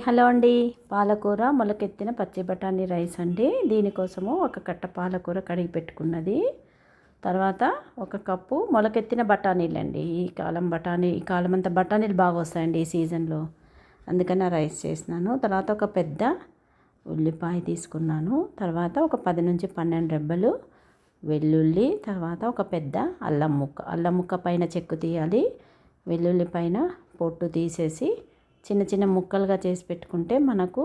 Hello అండి. పాలకూర మొలకెత్తిన పచ్చి బఠానీ రైస్ అండి. దీనికోసము ఒక కట్ట పాలకూర కడిగి పెట్టుకున్నది. తర్వాత ఒక కప్పు మొలకెత్తిన బఠానీలండి. ఈ కాలం అంతా బఠానీలు బాగా వస్తాయండి ఈ సీజన్లో. అందుకని రైస్ చేసినాను. తర్వాత ఒక పెద్ద ఉల్లిపాయ తీసుకున్నాను. తర్వాత ఒక 10 నుంచి 12 రెబ్బలు వెల్లుల్లి. తర్వాత ఒక పెద్ద అల్లం ముక్క పైన చెక్కు తీయాలి. వెల్లుల్లి పైన పొట్టు తీసేసి చిన్న చిన్న ముక్కలుగా చేసి పెట్టుకుంటే మనకు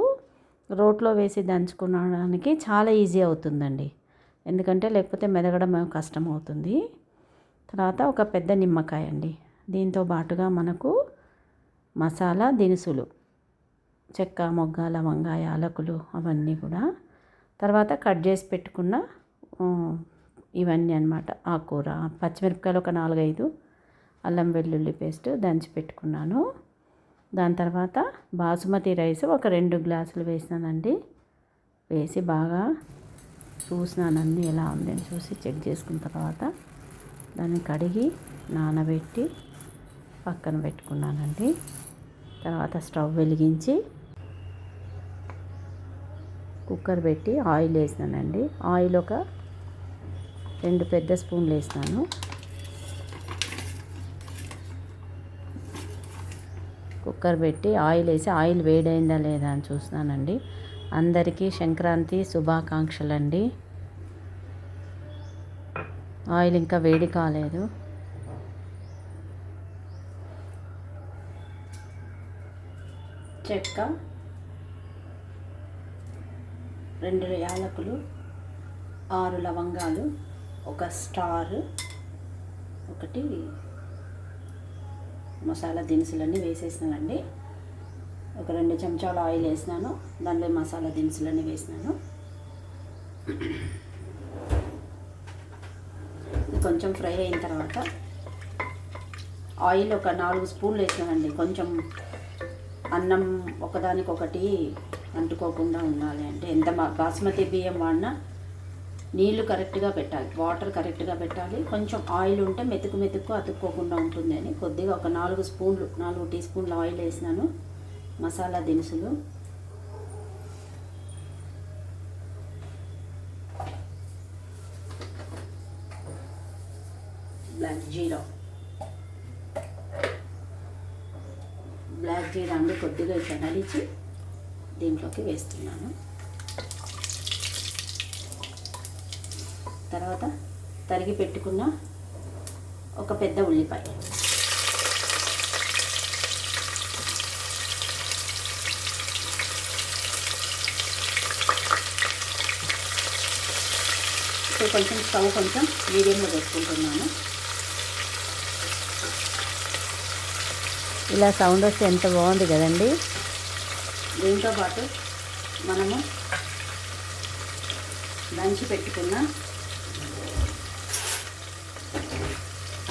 రోట్లో వేసి దంచుకోవడానికి చాలా ఈజీ అవుతుందండి. ఎందుకంటే లేకపోతే మెదగడం కష్టం అవుతుంది. తర్వాత ఒక పెద్ద నిమ్మకాయ అండి. దీంతో పాటుగా మనకు మసాలా దినుసులు, చెక్క, మొగ్గ, లవంగ, యాలకులు అవన్నీ కూడా. తర్వాత కట్ చేసి పెట్టుకున్న ఇవన్నీ అన్నమాట. ఆకుకూర, పచ్చిమిరపకాయలు ఒక 4-5, అల్లం వెల్లుల్లి పేస్ట్ దంచి పెట్టుకున్నాను. దాని తర్వాత బాసుమతి రైస్ ఒక 2 గ్లాసులు వేసినానండి. వేసి బాగా చూసినాను అన్నీ ఎలా ఉందని చూసి చెక్ చేసుకున్న తర్వాత దాన్ని కడిగి నానబెట్టి పక్కన పెట్టుకున్నానండి. తర్వాత స్టవ్ వెలిగించి కుక్కర్ పెట్టి ఆయిల్ వేసినానండి. ఆయిల్ ఒక 2 పెద్ద స్పూన్లు వేసినాను. కుక్కర్ పెట్టి ఆయిల్ వేసి ఆయిల్ వేడైందా లేదా అని చూస్తున్నానండి. అందరికీ సంక్రాంతి శుభాకాంక్షలు అండి. ఆయిల్ ఇంకా వేడి కాలేదు. చెక్క, 2 యాలకులు, 6 లవంగాలు, ఒక స్టార్, ఒకటి మసాలా దినుసులన్నీ వేసేసినానండి. ఒక 2 చెంచాల ఆయిల్ వేసినాను. దానిలో మసాలా దినుసులన్నీ వేసినాను. కొంచెం ఫ్రై అయిన తర్వాత ఆయిల్ ఒక 4 స్పూన్లు వేసినానండి. కొంచెం అన్నం ఒకదానికొకటి అంటుకోకుండా ఉండాలి అంటే ఎంత బాస్మతి బియ్యం వాడినా నీళ్లు కరెక్ట్గా పెట్టాలి, వాటర్ కరెక్ట్గా పెట్టాలి. కొంచెం ఆయిల్ ఉంటే మెతుకు అతుక్కోకుండా ఉంటుంది అని కొద్దిగా ఒక 4 టీ స్పూన్లు ఆయిల్ వేసినాను. మసాలా దినుసులు, బ్లాక్ జీరా అండి కొద్దిగా ఇట్లా నలిచి దీంట్లోకి వేస్తున్నాను. తర్వాత తరిగి పెట్టుకున్న ఒక పెద్ద ఉల్లిపాయ, కొంచెం స్టవ్ కొంచెం మీడియంలో పెట్టుకుంటున్నాను. ఇలా సౌండ్ వస్తే ఎంత బాగుంది కదండి. దీంతో పాటు మనము దంచి పెట్టుకున్న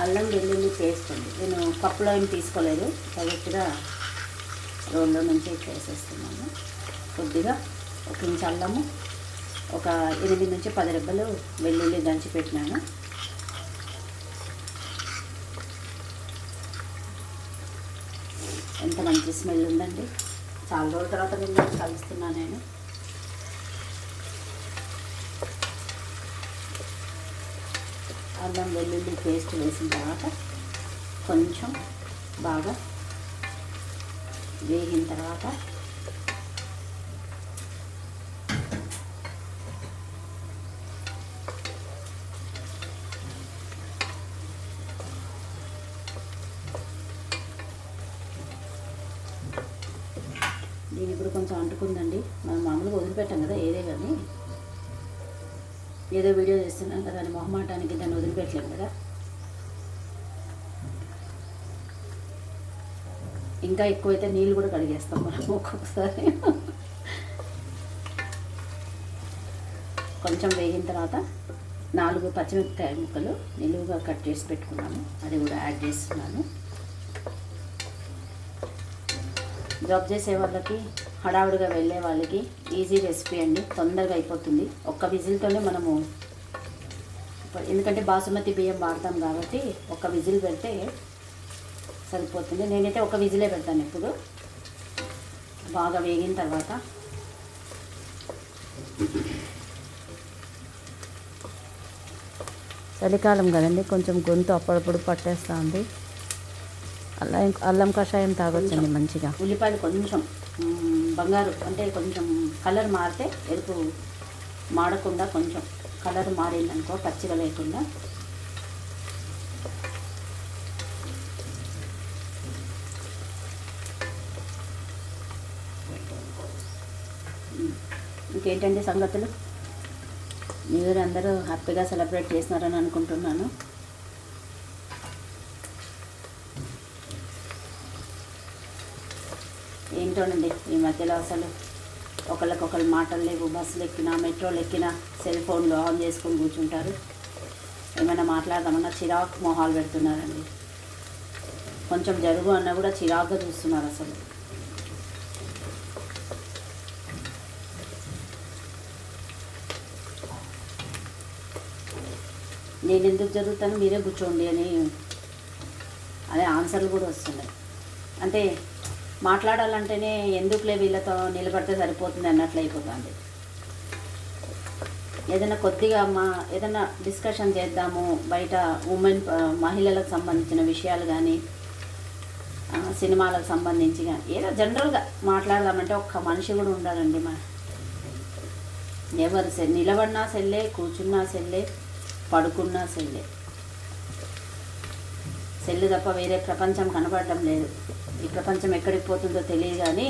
అల్లం వెల్లుల్లి పేస్ట్ అండి. నేను కప్పులో ఏం తీసుకోలేదు, డైరెక్ట్గా రోల్లో నుంచి వేసేస్తున్నాను. కొద్దిగా 1 ఇంచు అల్లము, ఒక 8 నుంచి 10 రెబ్బలు వెల్లుల్లి దంచి పెట్టినాను. ఎంత మంచి స్మెల్ ఉందండి. చాలా రోజుల తర్వాత నేను కలుస్తున్నాను నేను. అల్లం వెల్లుల్లి పేస్ట్ వేసిన తర్వాత కొంచెం బాగా వేగిన తర్వాత దీని ఇప్పుడు కొంచెం అంటుకుందండి. మనం మామూలుగా వదిలిపెట్టాం కదా ఏదే, కానీ ఏదో వీడియో చేస్తున్నాం కదా అని మొహమాటానికి దాన్ని వదిలిపెట్టలేము కదా. ఇంకా ఎక్కువైతే నీళ్ళు కూడా కడిగేస్తాం మనం ఒక్కొక్కసారి. కొంచెం వేగిన తర్వాత 4 పచ్చిమిరపకాయ ముక్కలు నిలువుగా కట్ చేసి పెట్టుకున్నాను, అది కూడా యాడ్ చేస్తున్నాను. జాబ్ చేసే వాళ్ళకి, హడావుడిగా వెళ్ళే వాళ్ళకి ఈజీ రెసిపీ అండి. తొందరగా అయిపోతుంది. ఒక్క విజిల్తోనే మనము, ఎందుకంటే బాసుమతి బియ్యం వాడతాం కాబట్టి 1 విజిల్ పెడితే సరిపోతుంది. నేనైతే 1 విజిలే పెడతాను ఎప్పుడు. బాగా వేగిన తర్వాత చలికాలం కదండి, కొంచెం గొంతు అప్పుడప్పుడు పట్టేస్తుంది. అల్లం కషాయం తాగొచ్చండి మంచిగా. ఉల్లిపాయలు కొంచెం బంగారు అంటే కొంచెం కలర్ మారితే, ఎరుపు మాడకుండా కొంచెం కలర్ మారిందనుకో, పచ్చిగా లేకుండా ఇంకేంటండి సంగతులు? న్యూ ఇయర్ అందరూ హ్యాపీగా సెలబ్రేట్ చేస్తున్నారని అనుకుంటున్నాను. ఏంటోనండి ఈ మధ్యలో అసలు ఒకళ్ళకొకరు మాటలు లేవు. బస్సులు ఎక్కినా, మెట్రోలు ఎక్కినా సెల్ ఫోన్లు ఆన్ చేసుకొని కూర్చుంటారు. ఏమైనా మాట్లాడదామన్నా చిరాకు మొహాలు పెడుతున్నారండి. కొంచెం జరుగు అన్నా కూడా చిరాకుగా చూస్తున్నారు అసలు. నేను ఎందుకు జరుగుతాను, మీరే కూర్చోండి అని అదే ఆన్సర్లు కూడా వస్తున్నాయి. అంటే మాట్లాడాలంటేనే ఎందుకులే వీళ్ళతో నిలబడితే సరిపోతుంది అన్నట్లు అయిపోతుంది. ఏదైనా కొద్దిగా ఏదైనా డిస్కషన్ చేద్దాము, బయట మహిళలకు సంబంధించిన విషయాలు కానీ, సినిమాలకు సంబంధించి కానీ, ఏదో జనరల్గా మాట్లాడదామంటే ఒక్క మనిషి కూడా ఉండాలండి. ఎవరు నిలబడినా సెల్లే, కూర్చున్నా సెల్లే, పడుకున్నా సెల్లే. సెల్లు తప్ప వేరే ప్రపంచం కనపడటం లేదు. ఈ ప్రపంచం ఎక్కడికి పోతుందో తెలియదు కానీ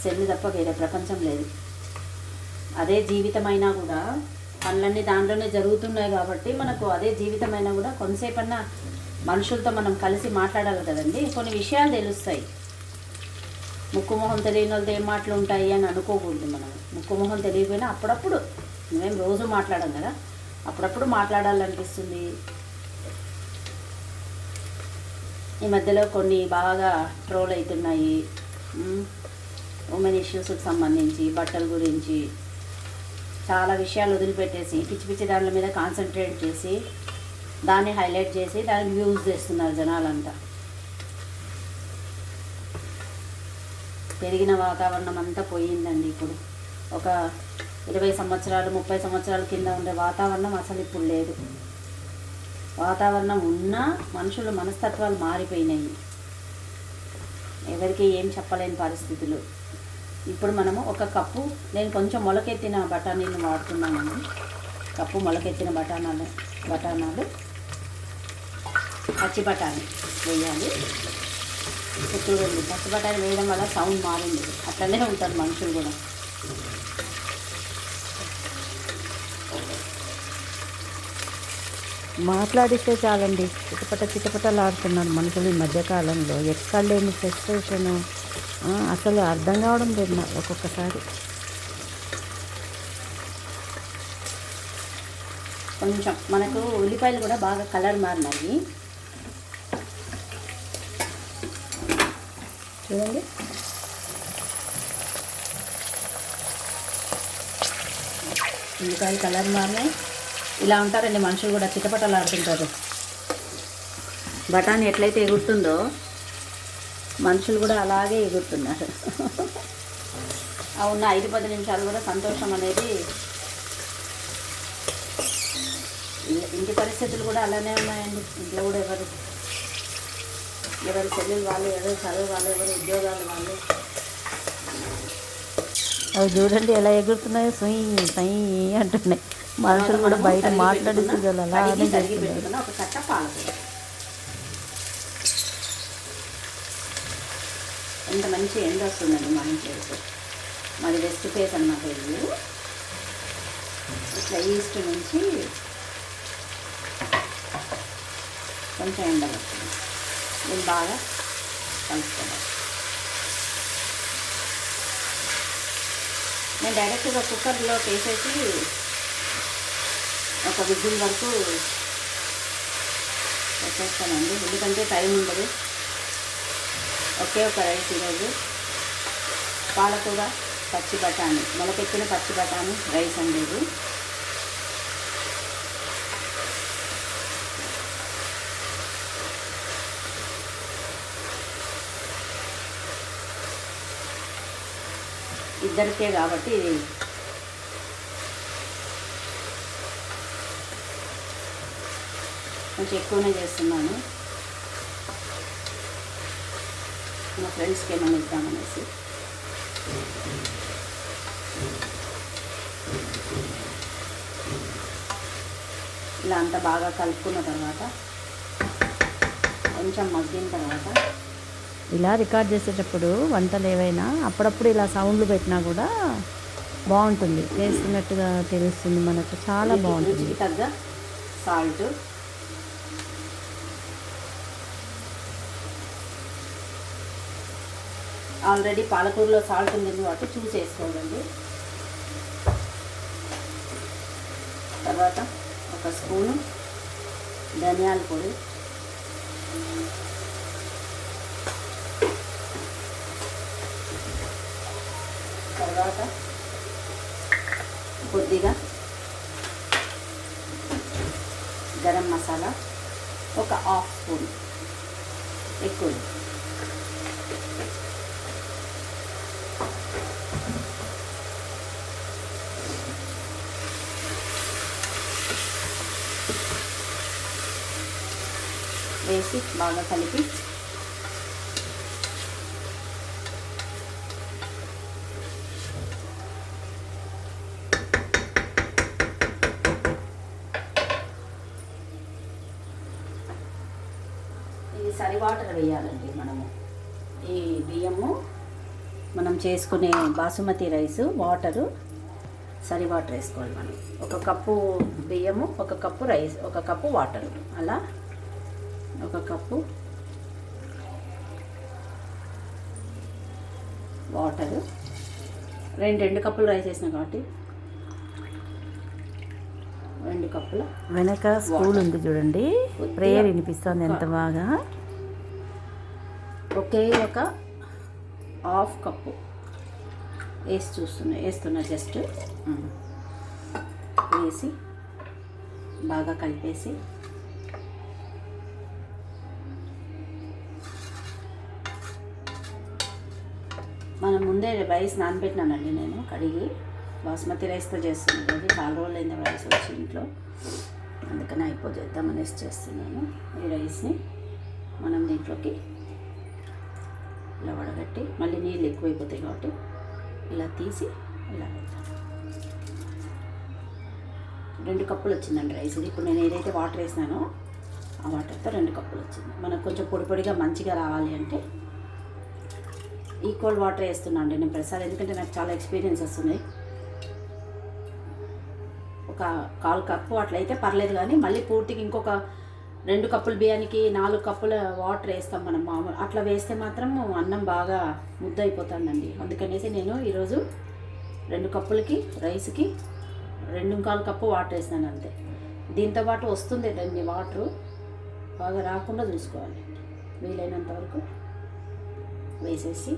సెల్లు తప్ప వేరే ప్రపంచం లేదు. అదే జీవితమైనా కూడా పనులన్నీ దాంట్లోనే జరుగుతున్నాయి కాబట్టి మనకు అదే జీవితమైనా కూడా కొంతసేపన్నా మనుషులతో మనం కలిసి మాట్లాడాలి కదండి. కొన్ని విషయాలు తెలుస్తాయి. ముక్కు మొహం తెలియని వాళ్ళతో ఏం మాటలు ఉంటాయి అని అనుకోకూడదు. మనం ముక్కు మొహం తెలియకపోయినా అప్పుడప్పుడు, మేము రోజు మాట్లాడం కదా, అప్పుడప్పుడు మాట్లాడాలనిపిస్తుంది. ఈ మధ్యలో కొన్ని బాగా ట్రోల్ అవుతున్నాయి. ఉమెన్ ఇష్యూస్కి సంబంధించి, బట్టల గురించి చాలా విషయాలు వదిలిపెట్టేసి పిచ్చి పిచ్చి దాని మీద కాన్సన్ట్రేట్ చేసి దాన్ని హైలైట్ చేసి దాన్ని వ్యూస్ చేస్తున్నారు జనాలంతా. పెరిగిన వాతావరణం అంతా పోయిందండి. ఇప్పుడు ఒక 20 సంవత్సరాలు 30 సంవత్సరాల కింద ఉండే వాతావరణం అసలు ఇప్పుడు లేదు. వాతావరణం ఉన్నా మనుషుల మనస్తత్వాలు మారిపోయినాయి. ఎవరికి ఏం చెప్పలేని పరిస్థితులు. ఇప్పుడు మనము ఒక కప్పు, నేను కొంచెం మొలకెత్తిన బఠానీలను వాడుతున్నానండి. కప్పు మొలకెత్తిన బఠానాలు పచ్చి బఠానీ వేయాలి. చూడండి, పచ్చి బఠానీ వేయడం వల్ల సౌండ్ మారింది. అట్లనే ఉంటారు మనుషులు కూడా. మాట్లాడిస్తే చాలండి, చిటపటలాడుతున్నారు మనుషులు ఈ మధ్యకాలంలో. ఎక్కడ లేని ఫ్రస్ట్రేషను అసలు అర్థం కావడం లేదు నాకు ఒక్కొక్కసారి. కొంచెం మనకు ఉల్లిపాయలు కూడా బాగా కలర్ మారినాయి చూడండి. ఉల్లిపాయలు కలర్ మారినాయి. ఇలా ఉంటారండి మనుషులు కూడా, చిటపటలాడుతుంటారు. బఠానీ ఎట్లయితే ఎగురుతుందో మనుషులు కూడా అలాగే ఎగురుతున్నారు. ఆ ఉన్న 5-10 నిమిషాలు కూడా సంతోషం అనేది. ఇంటి పరిస్థితులు కూడా అలానే ఉన్నాయండి. ఇంట్లో కూడా ఎవరు చెల్లెలు వాళ్ళు, ఎవరు చదువు వాళ్ళు, ఎవరు ఉద్యోగాలు వాళ్ళు. అవి చూడండి ఎలా ఎగురుతున్నాయో, సుయ్యి సయ్యి అంటున్నాయి. మనుషులు కూడా బయట మాట్లాడిస్తుంది అలానే చేస్తున్నారు. ఒక కట్ట పాలకూర, ఎంత మంచి ఎండ వస్తుందండి మా ఇంట్లో. మాది వెస్ట్ ఫేస్ అన్నమాట ఇల్లు. ఇట్లా ఈస్ట్ నుంచి కొంచెం ఎండ వస్తుంది. నేను బాగా కలుపుకోవాలి. నేను డైరెక్ట్గా కుక్కర్లో వేసేసి ఒక విజిల్ వరకు వచ్చేస్తానండి, ఎందుకంటే టైం ఉండదు. ఒకే ఒక రైస్ ఈరోజు పాలకూర పచ్చి బఠానీ, మొలకెత్తిన పచ్చి బఠానీ రైస్ అండి ఇది. ఇద్దరికే కాబట్టి కొంచెం ఎక్కువనే చేస్తున్నాను. మా ఫ్రెండ్స్కి ఏమైనా ఇద్దామనేసి. ఇలా అంతా బాగా కలుపుకున్న తర్వాత కొంచెం మగ్గిన తర్వాత ఇలా రికార్డ్ చేసేటప్పుడు వంటలు ఏవైనా అప్పుడప్పుడు ఇలా సౌండ్లు పెట్టినా కూడా బాగుంటుంది, చేస్తున్నట్టుగా తెలుస్తుంది మనకు. చాలా బాగుంటుంది. రుచికి తగ్గ సాల్ట్, ఆల్రెడీ పాలకూరలో సాల్ట్ ఉంది కాబట్టి చూసి వేసుకోవాలండి. తర్వాత ఒక స్పూను ధనియాల పొడి, తర్వాత కొద్దిగా గరం మసాలా ఒక హాఫ్ స్పూన్, ఎక్కువ వేసి బాగా కలిపి ఇది సరి వాటర్ వేయాలండి. మనము ఈ బియ్యము మనం చేసుకునే బాసుమతి రైసు వాటరు సరి వాటర్ వేసుకోవాలి. మనం ఒక కప్పు బియ్యము, ఒక కప్పు రైస్, ఒక కప్పు వాటరు, అలా ఒక కప్పు వాటరు, రెండు కప్పులు రైస్ వేసిన కాబట్టి 2 కప్పుల. వెనక స్కూల్ ఉంది చూడండి, ప్రేయర్ వినిపిస్తుంది ఎంత బాగా. ఒకే ఒక హాఫ్ కప్పు వేస్తున్నా జస్ట్ వేసి బాగా కలిపేసి మనం ముందే రైస్ నానబెట్టినానండి నేను కడిగి. బాస్మతి రైస్తో చేస్తున్నాను, అది చాలా రోజులు అయింది రైస్ వచ్చి ఇంట్లో, అందుకని అయిపోచేద్దామనేసి చేస్తున్నాను. ఈ రైస్ని మనం దీంట్లోకి ఇలా వడగట్టి, మళ్ళీ నీళ్ళు ఎక్కువైపోతాయి కాబట్టి ఇలా తీసి ఇలా పెడతాను. 2 కప్పులు వచ్చిందండి రైస్ ఇది. ఇప్పుడు నేను ఏదైతే వాటర్ వేసినానో ఆ వాటర్తో 2 కప్పులు వచ్చింది. మనకు కొంచెం పొడిగా మంచిగా రావాలి అంటే ఈక్వల్ వాటర్ వేస్తున్నాను అండి నేను ప్రసాద్, ఎందుకంటే నాకు చాలా ఎక్స్పీరియన్స్ వస్తున్నాయి. ఒక 1/4 కప్పు అట్లయితే పర్లేదు, కానీ మళ్ళీ పూర్తిగా ఇంకొక 2 కప్పుల బియ్యానికి 4 కప్పుల వాటర్ వేస్తాం మనం మామూలు. అట్లా వేస్తే మాత్రం అన్నం బాగా ముద్ద అయిపోతుందండి. అందుకనేసి నేను ఈరోజు 2 కప్పులకి రైస్కి 2.25 కప్పు వాటర్ వేసినాను అంతే. దీంతోపాటు వస్తుంది 2 వాటరు, బాగా రాకుండా చూసుకోవాలి. వీలైనంత వరకు వేసేసి,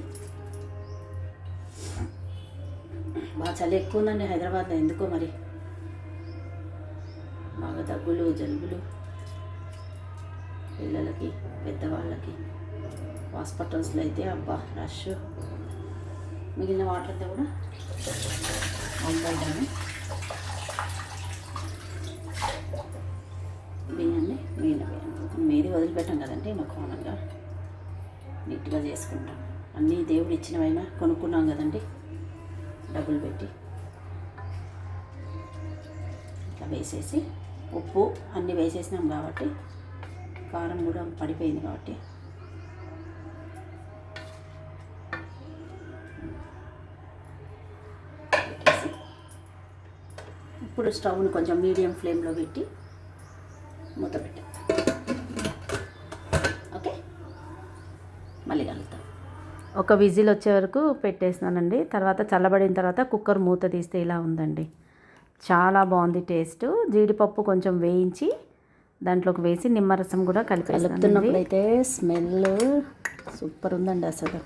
బాగా చలి ఎక్కువ ఉందండి హైదరాబాద్లో ఎందుకో మరి, బాగా దగ్గులు జలుబులు పిల్లలకి పెద్దవాళ్ళకి. హాస్పిటల్స్లో అయితే అబ్బా రష్. మిగిలిన వాటర్ అంతా కూడా వంపేద్దాము. బియ్యాన్ని మీది వదిలిపెట్టాం కదండి, మాకు కామన్గా నీట్గా చేసుకుంటాం. అన్నీ దేవుడు ఇచ్చినవైనా కొనుక్కున్నాం కదండి డబ్బులు పెట్టి. ఇట్లా వేసేసి ఉప్పు అన్నీ వేసేసినాం కాబట్టి, కారం కూడా పడిపోయింది కాబట్టి పెట్టేసి, ఇప్పుడు స్టవ్ని కొంచెం మీడియం ఫ్లేమ్లో పెట్టి మూత పెట్టాం. ఓకే, మళ్ళీ కలుగుతాం. ఒక విజిల్ వచ్చే వరకు పెట్టేసినానండి. తర్వాత చల్లబడిన తర్వాత కుక్కర్ మూత తీస్తే ఇలా ఉందండి. చాలా బాగుంది టేస్ట్. జీడిపప్పు కొంచెం వేయించి దాంట్లోకి వేసి నిమ్మరసం కూడా కలుపుతున్నప్పుడు అయితే స్మెల్ సూపర్ ఉందండి అసలు.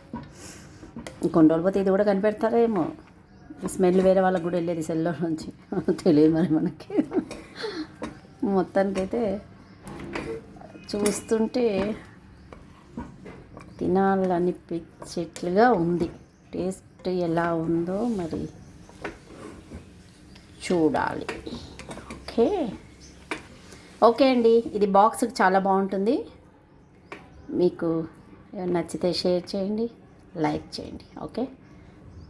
కొన్ని రోజులు పోతే ఇది కూడా కనిపెడతారేమో. స్మెల్ వేరే వాళ్ళకి కూడా వెళ్ళేది సెల్లో నుంచి, తెలియదు మరి మనకి. మొత్తానికైతే చూస్తుంటే తినాలనిపించేట్లుగా ఉంది. టేస్ట్ ఎలా ఉందో మరి చూడాలి. ఓకే ఓకే అండి, ఇది బాక్స్కి చాలా బాగుంటుంది. మీకు నచ్చితే షేర్ చేయండి, లైక్ చేయండి. Okay,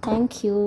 thank you.